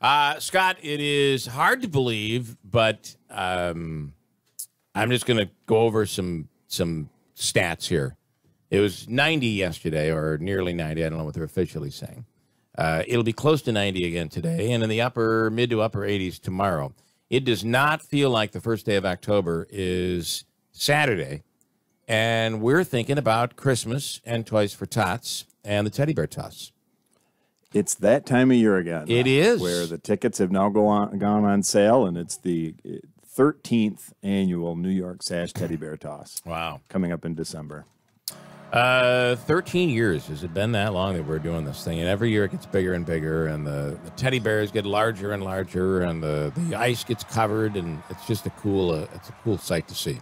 Scott, it is hard to believe, but I'm just going to go over some stats here. It was 90 yesterday, or nearly 90. I don't know what they're officially saying. It'll be close to 90 again today, and in the mid to upper 80s tomorrow. It does not feel like the first day of October is Saturday, and we're thinking about Christmas and Toys for Tots and the teddy bear toss. It's that time of year again. It is. Where the tickets have now gone on sale, and it's the 13th annual New York Sash Teddy Bear Toss. Wow. Coming up in December. 13 years. Has it been that long that we're doing this thing? And every year it gets bigger and bigger, and the teddy bears get larger and larger, and the ice gets covered, and it's just a cool sight to see.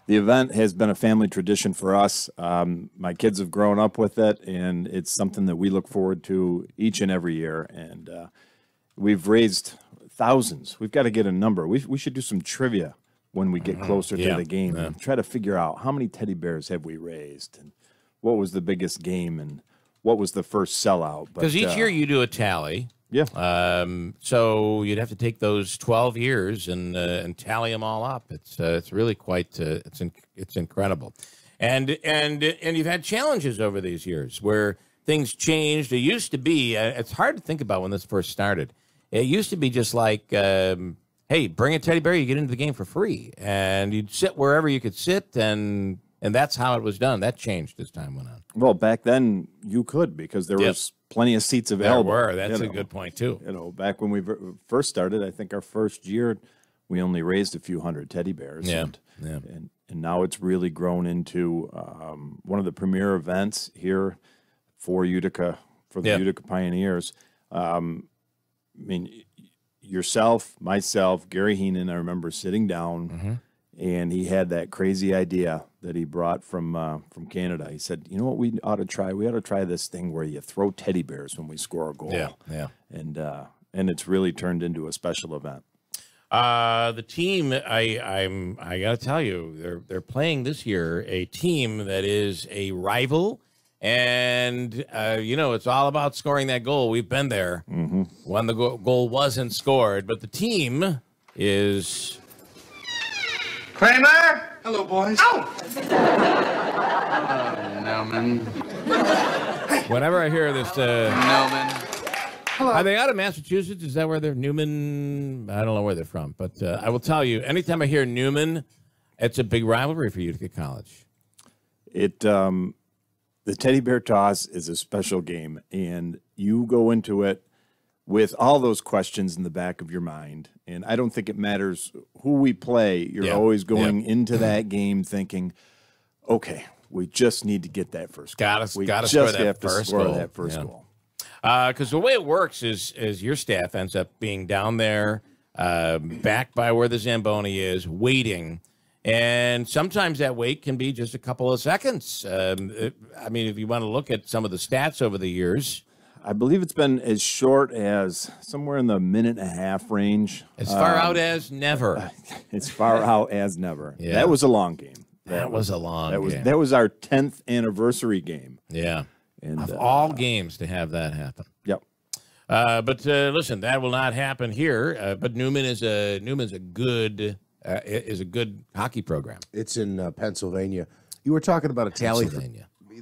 The event has been a family tradition for us. My kids have grown up with it, and it's something that we look forward to each and every year. And we've raised thousands. We've got to get a number. We should do some trivia when we get closer to the game and try to figure out how many teddy bears have we raised, and what was the biggest game, and what was the first sellout. Because each year you do a tally. Yeah. So you'd have to take those 12 years and tally them all up. It's really quite it's incredible, and you've had challenges over these years where things changed. It used to be it's hard to think about when this first started. It used to be just like, hey, bring a teddy bear, you get into the game for free, and you'd sit wherever you could sit, and that's how it was done. That changed as time went on. Well, back then you could, because there was plenty of seats available. There were. That's a good point, too. Back when we first started, I think our first year, we only raised a few hundred teddy bears. And now it's really grown into one of the premier events here for Utica, for the Utica Pioneers. I mean, yourself, myself, Gary Heenan, I remember sitting down, and he had that crazy idea that he brought from Canada. He said, you know what we ought to try? We ought to try this thing where you throw teddy bears when we score a goal. Yeah. And it's really turned into a special event. The team, I got to tell you, they're playing this year a team that is a rival, and it's all about scoring that goal. We've been there when the goal wasn't scored, but the team is Kramer. Hello, boys. Oh! Newman. Whenever I hear this, Newman. Hello. Are they out of Massachusetts? Is that where they're Newman? I don't know where they're from, but I will tell you, anytime I hear Newman, it's a big rivalry for Utica College. The Teddy Bear Toss is a special game, and you go into it with all those questions in the back of your mind. And I don't think it matters who we play. You're always going into that game thinking, okay, we just need to get that first goal. Gotta score that first goal. Because the way it works is your staff ends up being down there, back by where the Zamboni is, waiting. And sometimes that wait can be just a couple of seconds. I mean, if you want to look at some of the stats over the years, I believe it's been as short as somewhere in the minute-and-a-half range. As far out as never. As far out as never. Yeah. That was a long game. That was a long game. That was our 10th anniversary game. Yeah. And, of all games to have that happen. Yep. But listen, that will not happen here. But Newman's a good hockey program. It's in Pennsylvania. You were talking about a tally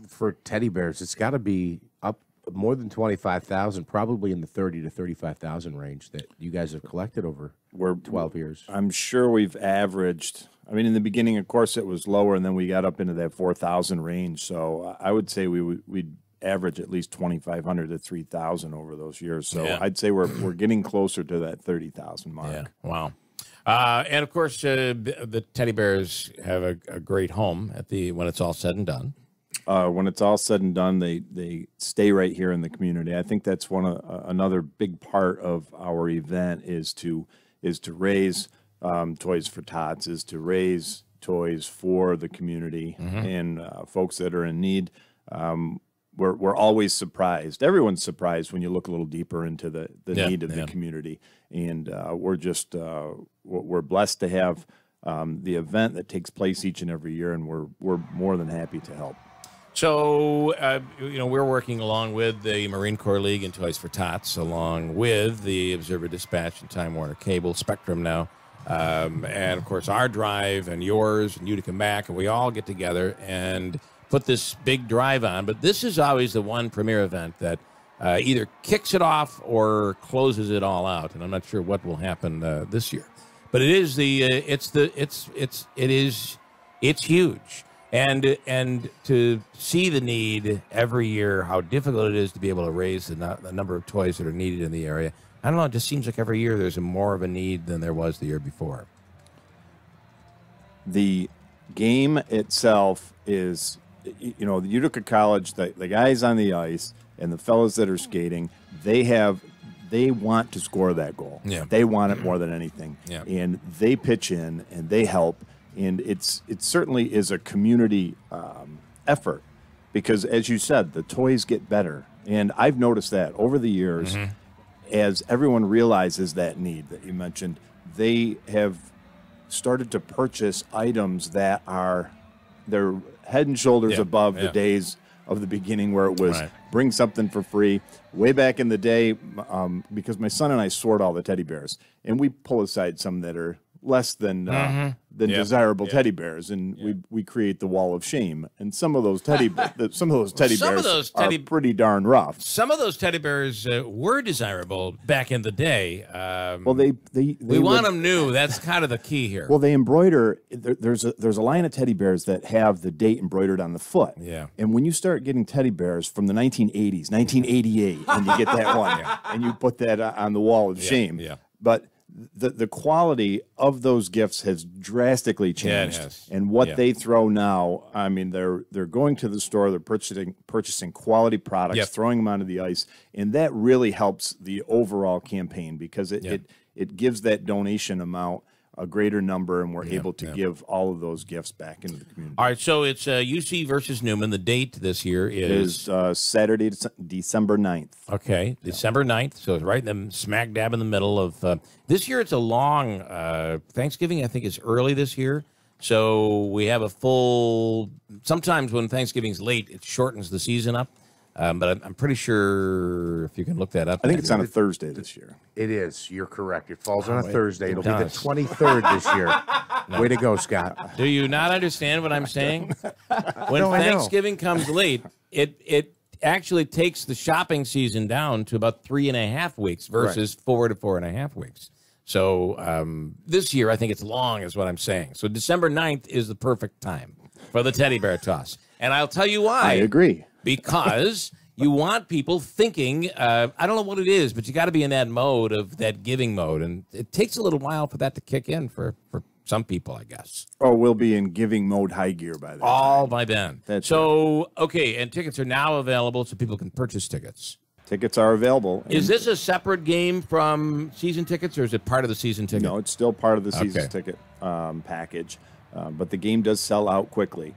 for teddy bears. It's got to be up more than 25,000, probably in the 30 to 35,000 range that you guys have collected over 12 years. I'm sure we've averaged. I mean, in the beginning, of course, it was lower, and then we got up into that 4,000 range. So I would say we'd average at least 2,500 to 3,000 over those years. So I'd say we're getting closer to that 30,000 mark. Yeah. Wow. And of course, the teddy bears have a great home when it's all said and done. When it's all said and done, they stay right here in the community. I think that's another big part of our event is to raise Toys for Tots, is to raise toys for the community and folks that are in need. We're always surprised. Everyone's surprised when you look a little deeper into the need of the community, and we're blessed to have the event that takes place each and every year, and we're more than happy to help. So, we're working along with the Marine Corps League and Toys for Tots, along with the Observer Dispatch and Time Warner Cable, Spectrum now, and, of course, our drive and yours and Utica Mac, and we all get together and put this big drive on. But this is always the one premier event that either kicks it off or closes it all out, and I'm not sure what will happen this year. But it is it's huge. And to see the need every year, how difficult it is to be able to raise the number of toys that are needed in the area. I don't know, it just seems like every year there's more of a need than there was the year before. The game itself is, the Utica College, the guys on the ice and the fellows that are skating, they want to score that goal. Yeah. They want it more than anything. Yeah. And they pitch in and they help. And it certainly is a community effort because, as you said, the toys get better. And I've noticed that over the years, as everyone realizes that need that you mentioned, they have started to purchase items that they're head and shoulders above the days of the beginning where it was bring something for free. Way back in the day, because my son and I sort all the teddy bears, and we pull aside some that are less than desirable teddy bears, and we create the wall of shame. And some of those teddy bears are pretty darn rough. Some of those teddy bears were desirable back in the day. Well, we want them new. That's kind of the key here. Well, they embroider. There's a line of teddy bears that have the date embroidered on the foot. Yeah. And when you start getting teddy bears from the 1980s, 1988, and you get that one, and you put that on the wall of shame. Yeah. But the quality of those gifts has drastically changed. Yeah, it has. And what they throw now, I mean, they're going to the store, they're purchasing quality products, throwing them onto the ice, and that really helps the overall campaign because it gives that donation amount a greater number, and we're able to give all of those gifts back into the community. All right, so it's UC versus Newman. The date this year is Saturday, December 9th. Okay, December 9th, so it's right in the smack dab in the middle of this year. It's a long Thanksgiving, I think, is early this year. So we have a full, sometimes when Thanksgiving's late, it shortens the season up. But I'm pretty sure if you can look that up. I think it's on a Thursday this year. It is. You're correct. It falls on a Thursday. It'll be the 23rd this year. Way to go, Scott. Do you not understand what I'm saying? When Thanksgiving comes late, it actually takes the shopping season down to about 3.5 weeks versus 4 to 4.5 weeks. So this year, I think it's long is what I'm saying. So December 9th is the perfect time for the teddy bear toss. And I'll tell you why. I agree. Because you want people thinking, I don't know what it is, but you got to be in that mode of that giving mode. And it takes a little while for that to kick in for some people, I guess. Oh, we'll be in giving mode high gear by then. All by then. That's so, okay, and tickets are now available so people can purchase tickets. Tickets are available. Is this a separate game from season tickets, or is it part of the season ticket? No, it's still part of the season ticket package. But the game does sell out quickly.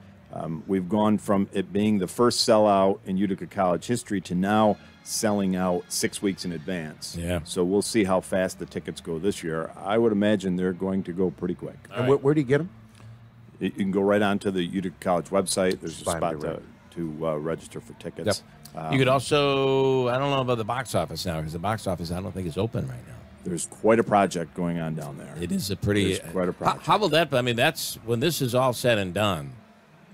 We've gone from it being the first sellout in Utica College history to now selling out 6 weeks in advance. Yeah. So we'll see how fast the tickets go this year. I would imagine they're going to go pretty quick. And where do you get them? You can go right onto the Utica College website. There's a spot to register for tickets. Yep. You could also, I don't know about the box office now, because the box office I don't think is open right now. There's quite a project going on down there. It is a pretty... There's quite a project. How will that... I mean, that's... When this is all said and done,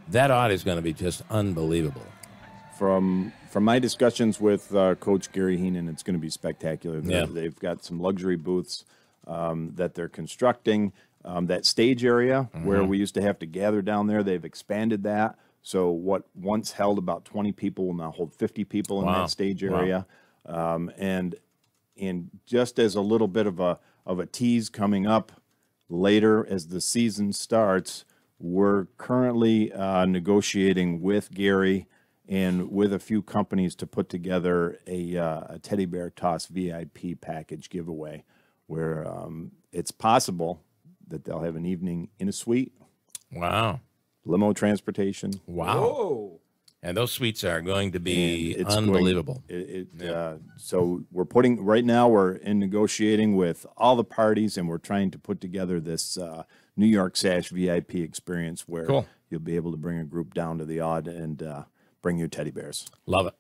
that odd is going to be just unbelievable. From my discussions with Coach Gary Heenan, it's going to be spectacular. They've got some luxury booths that they're constructing. That stage area where we used to have to gather down there, they've expanded that. So what once held about 20 people will now hold 50 people in that stage area. And just as a little bit of a tease coming up later as the season starts, we're currently negotiating with Gary and with a few companies to put together a teddy bear toss VIP package giveaway where it's possible that they'll have an evening in a suite. Wow. Limo transportation. Wow. Whoa. And those suites are going to be unbelievable. So right now we're in negotiating with all the parties, and we're trying to put together this New York Sash VIP experience where you'll be able to bring a group down to the AUD and bring you teddy bears. Love it.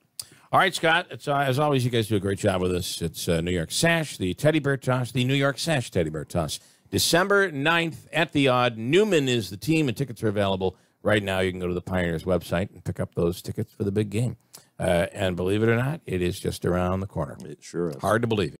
All right, Scott. It's, as always, you guys do a great job with us. It's New York Sash, the Teddy Bear Toss, the New York Sash Teddy Bear Toss. December 9th at the Odd. Newman is the team, and tickets are available right now. You can go to the Pioneers website and pick up those tickets for the big game. And believe it or not, it is just around the corner. It sure is. Hard to believe.